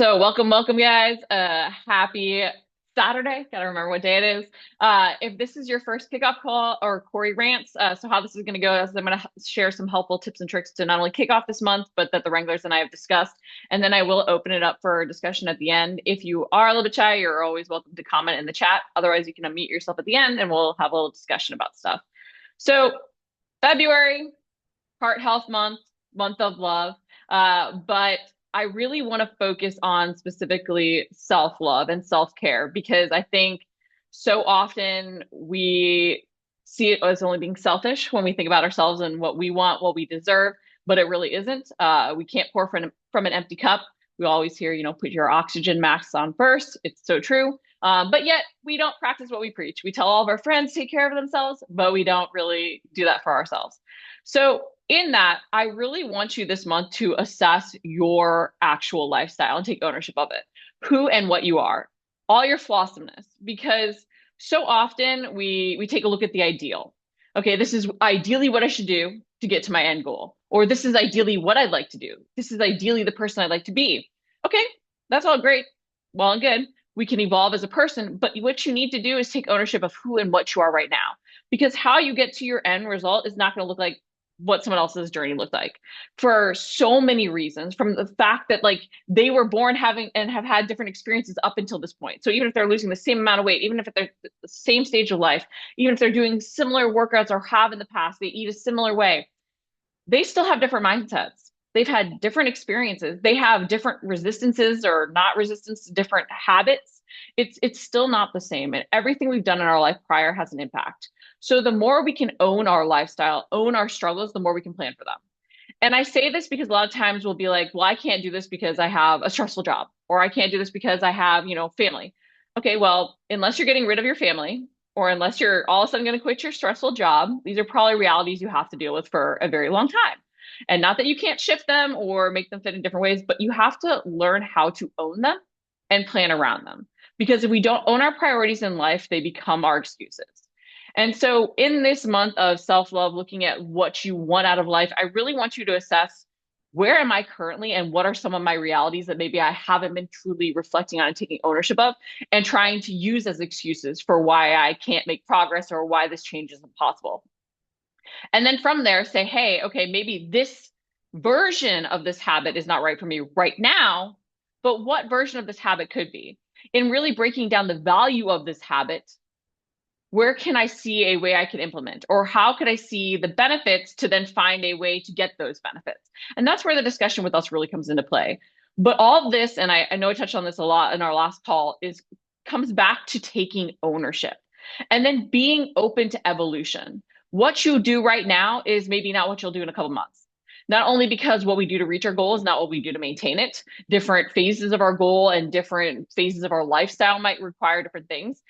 So welcome, guys. Happy Saturday. Gotta remember what day it is. If this is your first kickoff call or Corey rants, so how this is going to go is I'm going to share some helpful tips and tricks to not only kick off this month, but that the Wranglers and I have discussed. And then I will open it up for discussion at the end. If you are a little bit shy, you're always welcome to comment in the chat. Otherwise, you can unmute yourself at the end and we'll have a little discussion about stuff. So February, Heart Health Month, month of love. But I really want to focus on specifically self-love and self-care because I think so often we see it as only being selfish when we think about ourselves and what we want, what we deserve, but it really isn't. We can't pour from an empty cup. We always hear, put your oxygen masks on first. It's so true. But yet we don't practice what we preach. We tell all of our friends to take care of themselves, but we don't really do that for ourselves. So in that, I really want you this month to assess your actual lifestyle and take ownership of it, who and what you are, all your flawsomeness, because so often we take a look at the ideal. Okay, this is ideally what I should do to get to my end goal, or this is ideally what I'd like to do. This is ideally the person I'd like to be. Okay, that's all great, well and good. We can evolve as a person, but what you need to do is take ownership of who and what you are right now, because how you get to your end result is not going to look like what someone else's journey looked like for so many reasons, from the fact that like they were born having and have had different experiences up until this point. So even if they're losing the same amount of weight, even if they're the same stage of life, even if they're doing similar workouts or have in the past, they eat a similar way, they still have different mindsets. They've had different experiences. They have different resistances or not resistance to different habits. It's still not the same. And everything we've done in our life prior has an impact. So the more we can own our lifestyle, own our struggles, the more we can plan for them. And I say this because a lot of times we'll be like, well, I can't do this because I have a stressful job, or I can't do this because I have, family. Okay, well, unless you're getting rid of your family, or unless you're all of a sudden going to quit your stressful job, these are probably realities you have to deal with for a very long time. And not that you can't shift them or make them fit in different ways, but you have to learn how to own them and plan around them. Because if we don't own our priorities in life, they become our excuses. And so, in this month of self love, looking at what you want out of life, I really want you to assess, where am I currently and what are some of my realities that maybe I haven't been truly reflecting on and taking ownership of, and trying to use as excuses for why I can't make progress or why this change isn't possible. And then from there, say, hey, okay, maybe this version of this habit is not right for me right now, but what version of this habit could be? In really breaking down the value of this habit, where can I see a way I can implement? Or how could I see the benefits to then find a way to get those benefits? And that's where the discussion with us really comes into play. But all of this, and I know I touched on this a lot in our last call, is comes back to taking ownership and then being open to evolution. What you do right now is maybe not what you'll do in a couple months. Not only because what we do to reach our goal is not what we do to maintain it. Different phases of our goal and different phases of our lifestyle might require different things.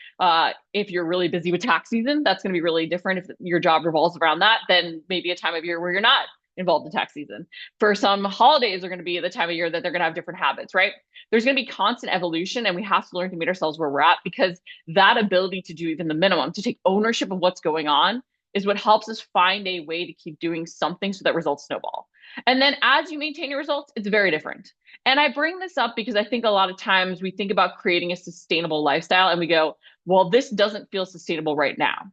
If you're really busy with tax season, that's going to be really different. If your job revolves around that, then maybe a time of year where you're not involved in tax season. For some, holidays are going to be the time of year that they're going to have different habits, right? There's going to be constant evolution, and we have to learn to meet ourselves where we're at, because that ability to do even the minimum, to take ownership of what's going on, is what helps us find a way to keep doing something so that results snowball. And then as you maintain your results, it's very different. And I bring this up because I think a lot of times we think about creating a sustainable lifestyle and we go, well, this doesn't feel sustainable right now.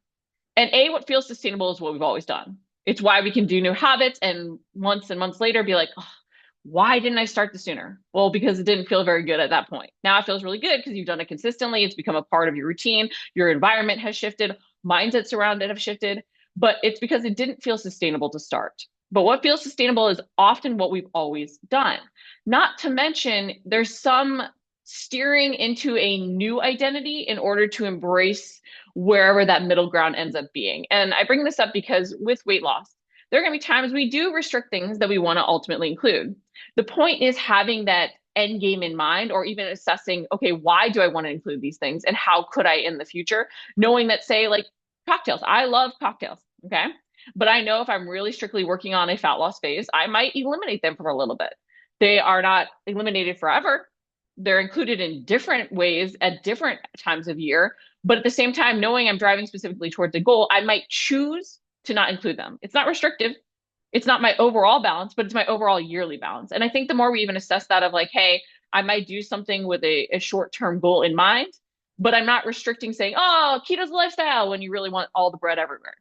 And what feels sustainable is what we've always done. It's why we can do new habits and months later be like, oh, why didn't I start this sooner? Well, because it didn't feel very good at that point. Now it feels really good because you've done it consistently. It's become a part of your routine. Your environment has shifted. Mindsets around it have shifted, but it's because it didn't feel sustainable to start. But what feels sustainable is often what we've always done. Not to mention, there's some steering into a new identity in order to embrace wherever that middle ground ends up being. And I bring this up because with weight loss, there are going to be times we do restrict things that we want to ultimately include. The point is having that end game in mind, or even assessing, okay, why do I want to include these things and how could I in the future? Knowing that, say, like cocktails, I love cocktails, okay? But I know if I'm really strictly working on a fat loss phase, I might eliminate them for a little bit. They are not eliminated forever. They're included in different ways at different times of year. But at the same time, knowing I'm driving specifically towards a goal, I might choose to not include them. It's not restrictive. It's not my overall balance, but it's my overall yearly balance. And I think the more we even assess that of like, hey, I might do something with a short-term goal in mind, but I'm not restricting saying, oh, keto's a lifestyle when you really want all the bread everywhere.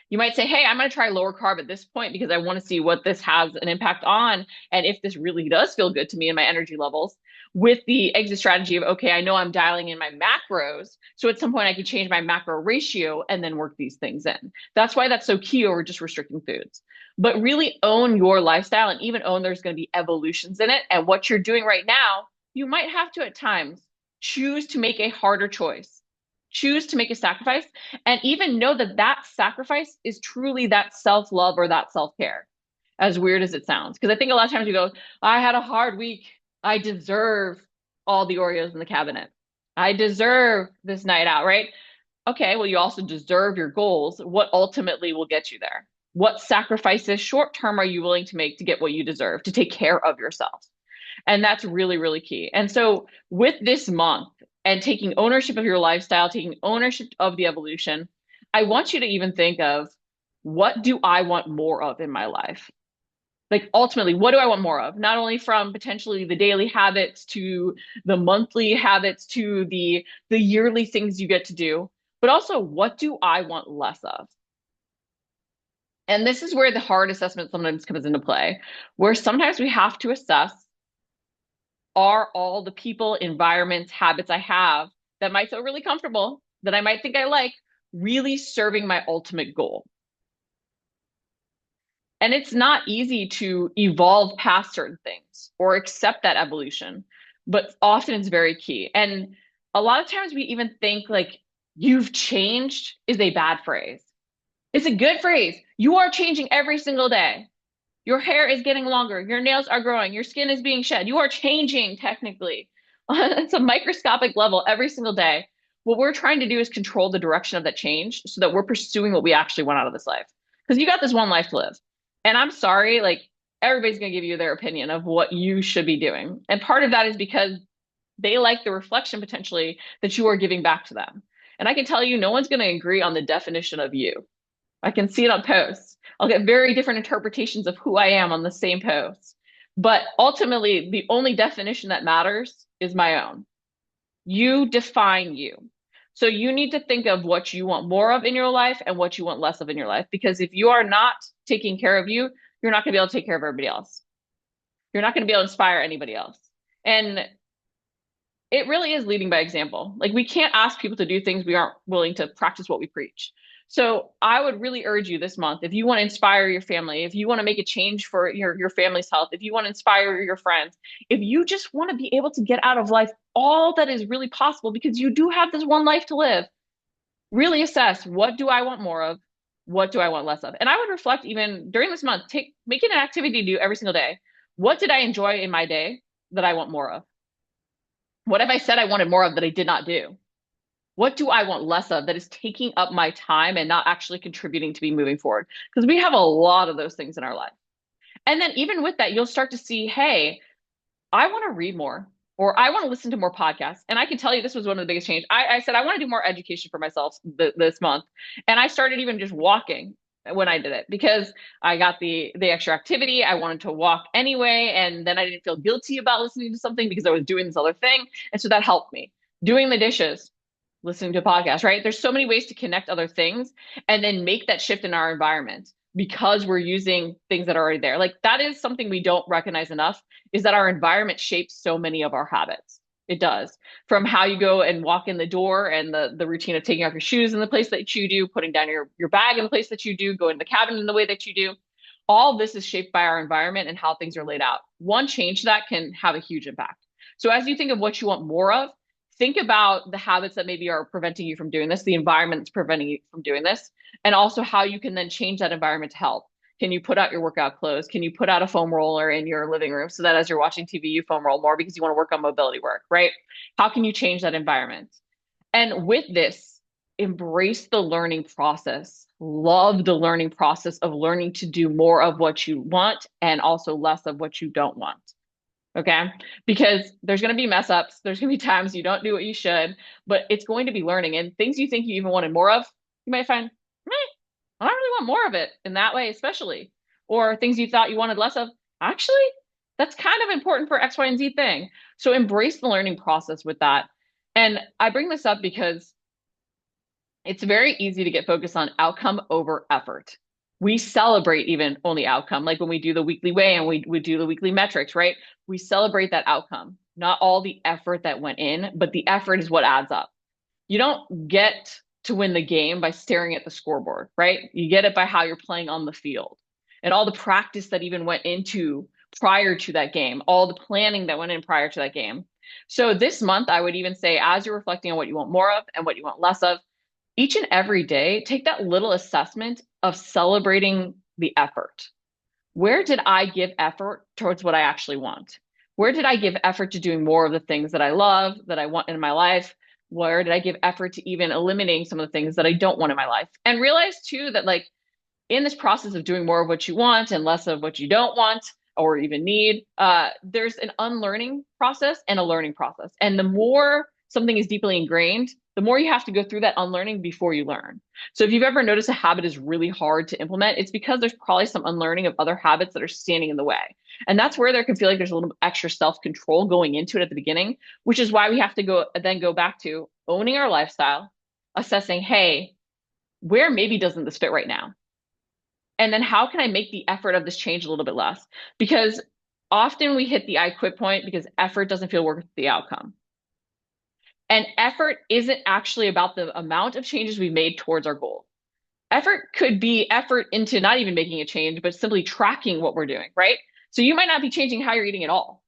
You might say, hey, I'm going to try lower carb at this point because I want to see what this has an impact on. And if this really does feel good to me and my energy levels, with the exit strategy of, okay, I know I'm dialing in my macros. So at some point I can change my macro ratio and then work these things in. That's why that's so key over just restricting foods. But really own your lifestyle and even own there's going to be evolutions in it. And what you're doing right now, you might have to at times choose to make a harder choice, choose to make a sacrifice, and even know that that sacrifice is truly that self-love or that self-care, as weird as it sounds. Because I think a lot of times we go, I had a hard week. I deserve all the Oreos in the cabinet. I deserve this night out, right? Okay, well, you also deserve your goals. What ultimately will get you there? What sacrifices short term are you willing to make to get what you deserve, to take care of yourself? And that's really, really key. And so with this month and taking ownership of your lifestyle, taking ownership of the evolution, I want you to even think of, what do I want more of in my life? Like ultimately, what do I want more of? Not only from potentially the daily habits to the monthly habits to the yearly things you get to do, but also what do I want less of? And this is where the hard assessment sometimes comes into play, where sometimes we have to assess, are all the people, environments, habits I have that might feel really comfortable, that I might think I like, really serving my ultimate goal? And it's not easy to evolve past certain things or accept that evolution, but often it's very key. And a lot of times we even think like you've changed is a bad phrase. It's a good phrase. You are changing every single day. Your hair is getting longer. Your nails are growing. Your skin is being shed. You are changing technically. It's a microscopic level every single day. What we're trying to do is control the direction of that change so that we're pursuing what we actually want out of this life. Because you got this one life to live. And I'm sorry, like everybody's going to give you their opinion of what you should be doing. And part of that is because they like the reflection potentially that you are giving back to them. And I can tell you, no one's going to agree on the definition of you. I can see it on posts. I'll get very different interpretations of who I am on the same post. But ultimately, the only definition that matters is my own. You define you. So you need to think of what you want more of in your life and what you want less of in your life. Because if you are not taking care of you, you're not going to be able to take care of everybody else. You're not going to be able to inspire anybody else. And it really is leading by example. Like we can't ask people to do things we aren't willing to practice what we preach. So I would really urge you this month, if you want to inspire your family, if you want to make a change for your family's health, if you want to inspire your friends, if you just want to be able to get out of life all that is really possible, because you do have this one life to live, really assess, what do I want more of? What do I want less of? And I would reflect even during this month, make it an activity to do every single day. What did I enjoy in my day that I want more of? What have I said I wanted more of that I did not do? What do I want less of that is taking up my time and not actually contributing to me moving forward? Because we have a lot of those things in our life. And then even with that, you'll start to see, hey, I want to read more or I want to listen to more podcasts. And I can tell you this was one of the biggest changes. I said, I want to do more education for myself this month. And I started even just walking when I did it because I got the extra activity. I wanted to walk anyway. And then I didn't feel guilty about listening to something because I was doing this other thing. And so that helped me. Doing the dishes, listening to a podcast, right? There's so many ways to connect other things and then make that shift in our environment because we're using things that are already there. Like that is something we don't recognize enough, is that our environment shapes so many of our habits. It does. From how you go and walk in the door and the routine of taking off your shoes in the place that you do, putting down your bag in the place that you do, going to the cabin in the way that you do. All this is shaped by our environment and how things are laid out. One change to that can have a huge impact. So as you think of what you want more of, think about the habits that maybe are preventing you from doing this, the environment that's preventing you from doing this, and also how you can then change that environment to help. Can you put out your workout clothes? Can you put out a foam roller in your living room so that as you're watching TV, you foam roll more because you want to work on mobility work, right? How can you change that environment? And with this, embrace the learning process. Love the learning process of learning to do more of what you want and also less of what you don't want. Okay. Because there's going to be mess ups. There's going to be times you don't do what you should, but it's going to be learning, and things you think you even wanted more of, you might find, I don't really want more of it in that way, especially, or things you thought you wanted less of. Actually, That's kind of important for X, Y, and Z thing. So embrace the learning process with that. And I bring this up because it's very easy to get focused on outcome over effort. We celebrate even only outcome, like when we do the weekly weigh and we do the weekly metrics, right? We celebrate that outcome, not all the effort that went in, but the effort is what adds up. You don't get to win the game by staring at the scoreboard, right? You get it by how you're playing on the field and all the practice that even went into prior to that game, all the planning that went in prior to that game. So this month, I would even say, as you're reflecting on what you want more of and what you want less of, each and every day, take that little assessment of celebrating the effort. Where did I give effort towards what I actually want? Where did I give effort to doing more of the things that I love, that I want in my life? Where did I give effort to even eliminating some of the things that I don't want in my life? And realize too that like in this process of doing more of what you want and less of what you don't want or even need, there's an unlearning process and a learning process. And the more something is deeply ingrained, the more you have to go through that unlearning before you learn. So if you've ever noticed a habit is really hard to implement, it's because there's probably some unlearning of other habits that are standing in the way. And that's where there can feel like there's a little extra self-control going into it at the beginning, which is why we have to go back to owning our lifestyle, assessing, hey, where maybe doesn't this fit right now? And then how can I make the effort of this change a little bit less? Because often we hit the I quit point because effort doesn't feel worth the outcome. And effort isn't actually about the amount of changes we've made towards our goal. Effort could be effort into not even making a change, but simply tracking what we're doing, right? So you might not be changing how you're eating at all,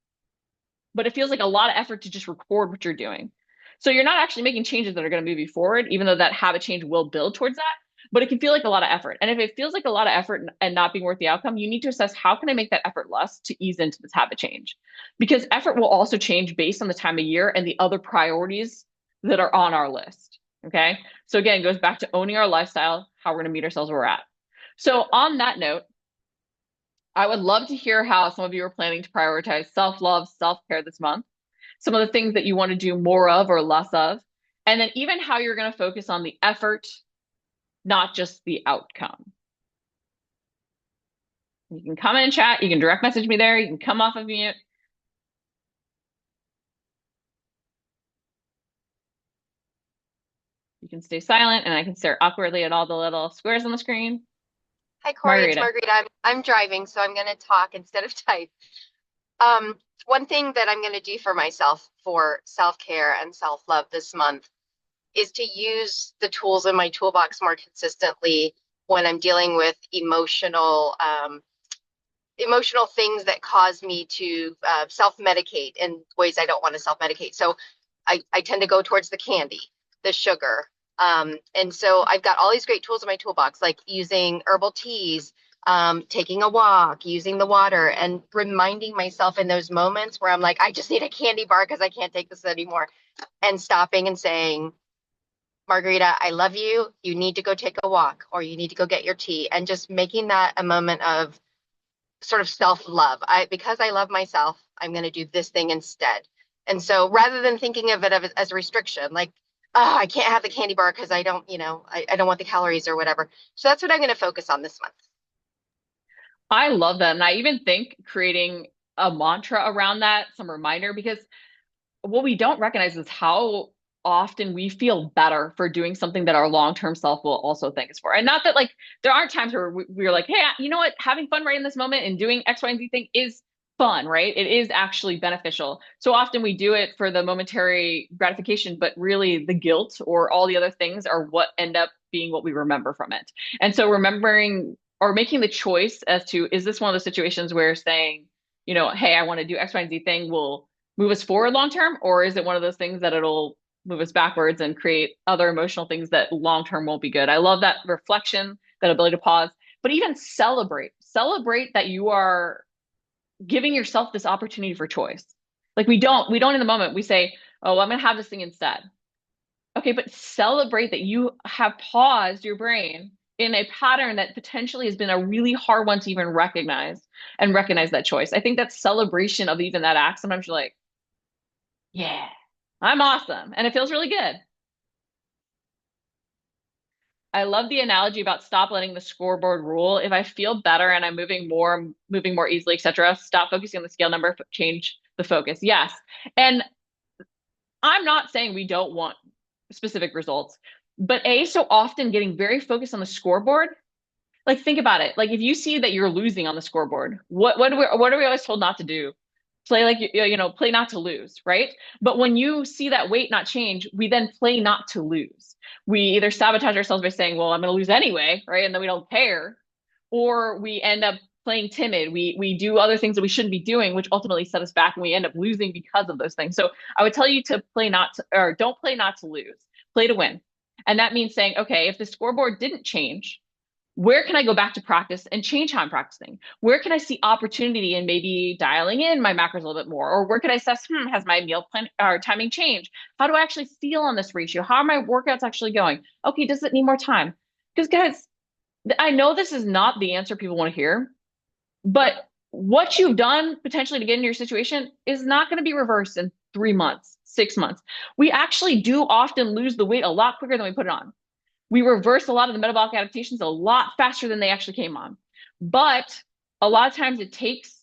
but it feels like a lot of effort to just record what you're doing. So you're not actually making changes that are going to move you forward, even though that habit change will build towards that. But it can feel like a lot of effort. And if it feels like a lot of effort and not being worth the outcome, you need to assess how can I make that effort less to ease into this habit change? Because effort will also change based on the time of year and the other priorities that are on our list. Okay. So again, it goes back to owning our lifestyle, how we're going to meet ourselves where we're at. So on that note, I would love to hear how some of you are planning to prioritize self-love, self-care this month, some of the things that you want to do more of or less of, and then even how you're going to focus on the effort, not just the outcome. You can comment and chat. You can direct message me there. You can come off of mute. You can stay silent and I can stare awkwardly at all the little squares on the screen. Hi, Corey. It's Margarita. Margarita. I'm driving, so I'm going to talk instead of type. One thing that I'm going to do for myself for self-care and self-love this month is to use the tools in my toolbox more consistently when I'm dealing with emotional things that cause me to self-medicate in ways I don't want to self-medicate. So I tend to go towards the candy, the sugar. And so I've got all these great tools in my toolbox, like using herbal teas, taking a walk, using the water, and reminding myself in those moments where I'm like, I just need a candy bar because I can't take this anymore, and stopping and saying, Margarita, I love you. You need to go take a walk or you need to go get your tea, and just making that a moment of sort of self-love. Because I love myself, I'm going to do this thing instead. And so rather than thinking of it as a restriction, like, oh, I can't have the candy bar because I don't, I don't want the calories or whatever. So that's what I'm going to focus on this month. I love that. And I even think creating a mantra around that, some reminder, because what we don't recognize is how often we feel better for doing something that our long-term self will also thank us for. And not that like there aren't times where we're like, hey, you know what, having fun right in this moment and doing X, Y, and Z thing is fun, right? It is actually beneficial. So often we do it for the momentary gratification, but really the guilt or all the other things are what end up being what we remember from it. And so remembering or making the choice as to, is this one of those situations where saying, hey, I want to do X, Y, and Z thing will move us forward long term, or is it one of those things that it'll move us backwards and create other emotional things that long term won't be good? I love that reflection, that ability to pause, but even celebrate that you are giving yourself this opportunity for choice. Like we don't in the moment, we say, oh, I'm going to have this thing instead. Okay, but celebrate that you have paused your brain in a pattern that potentially has been a really hard one to even recognize that choice. I think that celebration of even that act, sometimes you're like, yeah, I'm awesome. And it feels really good. I love the analogy about stop letting the scoreboard rule. If I feel better and I'm moving more easily, etc., stop focusing on the scale number, change the focus. Yes. And I'm not saying we don't want specific results, but so often getting very focused on the scoreboard, like think about it. Like if you see that you're losing on the scoreboard, what are we always told not to do? Play like play not to lose, right? But when you see that weight not change, we then play not to lose. We either sabotage ourselves by saying, "Well, I'm going to lose anyway," right? And then we don't care, or we end up playing timid. We do other things that we shouldn't be doing, which ultimately set us back, and we end up losing because of those things. So I would tell you to play not to, or don't play not to lose, play to win. And that means saying, okay, if the scoreboard didn't change, where can I go back to practice and change how I'm practicing? Where can I see opportunity in maybe dialing in my macros a little bit more? Or where could I assess, has my meal plan or timing changed? How do I actually feel on this ratio? How are my workouts actually going? Okay, does it need more time? Because guys, I know this is not the answer people want to hear, but what you've done potentially to get into your situation is not going to be reversed in 3 months, 6 months. We actually do often lose the weight a lot quicker than we put it on. We reverse a lot of the metabolic adaptations a lot faster than they actually came on. But a lot of times it takes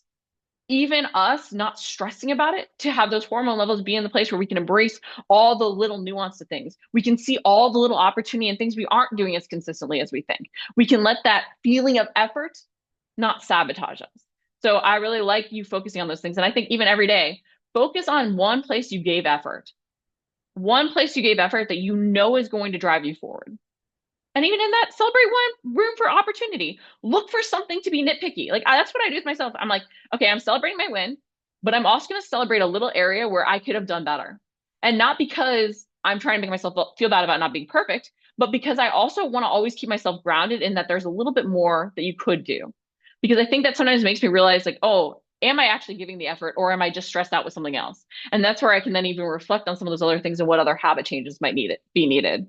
even us not stressing about it to have those hormone levels be in the place where we can embrace all the little nuance of things. We can see all the little opportunity and things we aren't doing as consistently as we think. We can let that feeling of effort not sabotage us. So I really like you focusing on those things. And I think even every day, focus on one place you gave effort, one place you gave effort that you know is going to drive you forward. And even in that, celebrate one room for opportunity. Look for something to be nitpicky. Like that's what I do with myself. I'm like, okay, I'm celebrating my win, but I'm also going to celebrate a little area where I could have done better. And not because I'm trying to make myself feel bad about not being perfect, but because I also want to always keep myself grounded in that there's a little bit more that you could do. Because I think that sometimes makes me realize like, oh, am I actually giving the effort or am I just stressed out with something else? And that's where I can then even reflect on some of those other things and what other habit changes might be needed.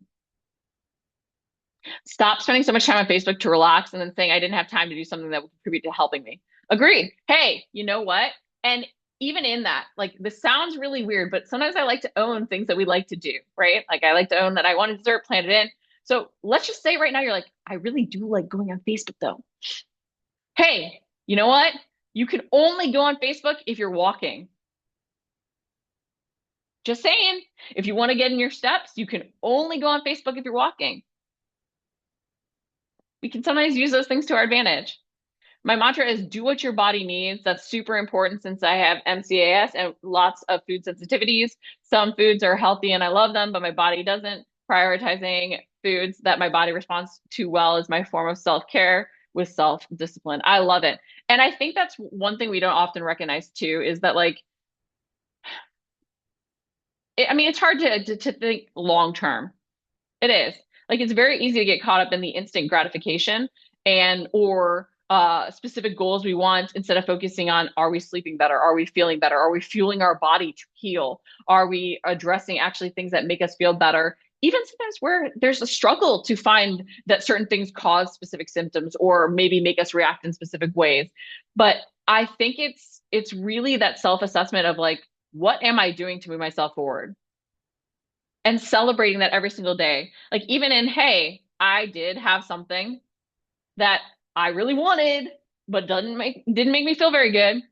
Stop spending so much time on Facebook to relax and then saying I didn't have time to do something that would contribute to helping me. Agreed. Hey, you know what? And even in that, like this sounds really weird, but sometimes I like to own things that we like to do, right? Like I like to own that I want a dessert, plan it in. So let's just say right now you're like, I really do like going on Facebook though. Hey, you know what? You can only go on Facebook if you're walking. Just saying. If you want to get in your steps, you can only go on Facebook if you're walking. We can sometimes use those things to our advantage. My mantra is do what your body needs. That's super important since I have MCAS and lots of food sensitivities. Some foods are healthy and I love them, but my body doesn't. Prioritizing foods that my body responds to well is my form of self-care with self-discipline. I love it. And I think that's one thing we don't often recognize too, is that like, I mean, it's hard to think long term. It is. Like it's very easy to get caught up in the instant gratification and or specific goals we want instead of focusing on are we sleeping better? Are we feeling better? Are we fueling our body to heal? Are we addressing actually things that make us feel better? Even sometimes where there's a struggle to find that certain things cause specific symptoms or maybe make us react in specific ways. But I think it's really that self-assessment of like, what am I doing to move myself forward? And celebrating that every single day. Like even in, hey, I did have something that I really wanted, but didn't make me feel very good.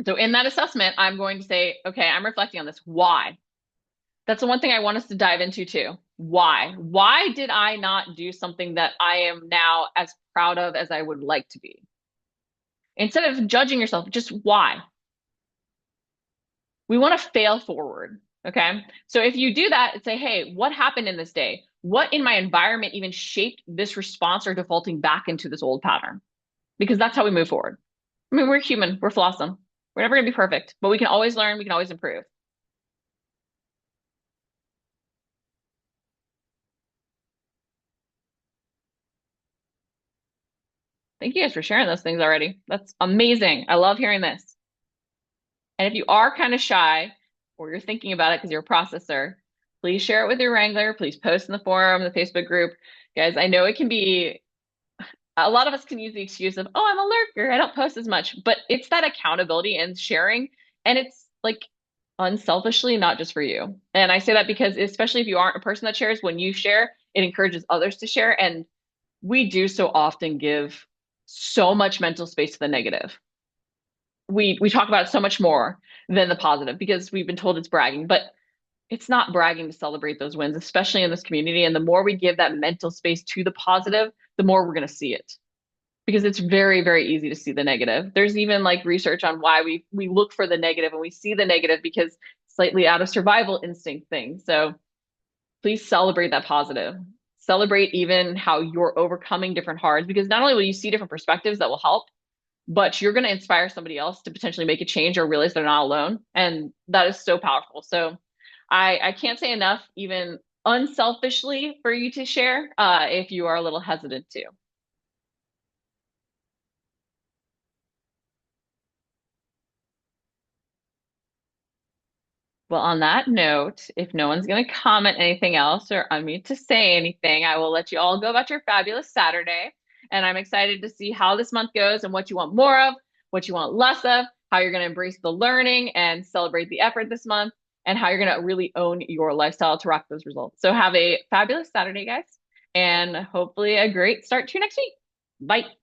So in that assessment, I'm going to say, okay, I'm reflecting on this. Why? That's the one thing I want us to dive into too. Why? Why did I not do something that I am now as proud of as I would like to be? Instead of judging yourself, just why? We want to fail forward. Okay. So if you do that and say, hey, what happened in this day? What in my environment even shaped this response or defaulting back into this old pattern? Because that's how we move forward. I mean, we're human, we're flawsome. We're never going to be perfect, but we can always learn, we can always improve. Thank you guys for sharing those things already. That's amazing. I love hearing this. And if you are kind of shy or you're thinking about it because you're a processor, please share it with your wrangler. Please post in the forum, the Facebook group. Guys, I know it can be a lot of us can use the excuse of, oh, I'm a lurker. I don't post as much, but it's that accountability and sharing. And it's like unselfishly, not just for you. And I say that because especially if you aren't a person that shares, when you share, it encourages others to share. And we do so often give so much mental space to the negative. We talk about it so much more than the positive because we've been told it's bragging, but it's not bragging to celebrate those wins, especially in this community. And the more we give that mental space to the positive, the more we're going to see it because it's very, very easy to see the negative. There's even like research on why we look for the negative and we see the negative because slightly out of survival instinct thing. So please celebrate that positive. Celebrate even how you're overcoming different hards because not only will you see different perspectives that will help, but you're going to inspire somebody else to potentially make a change or realize they're not alone. And that is so powerful. So I can't say enough, even unselfishly, for you to share if you are a little hesitant to. Well, on that note, if no one's going to comment anything else or unmute to say anything, I will let you all go about your fabulous Saturday. And I'm excited to see how this month goes and what you want more of, what you want less of, how you're going to embrace the learning and celebrate the effort this month, and how you're going to really own your lifestyle to rock those results. So have a fabulous Saturday, guys, and hopefully a great start to next week. Bye.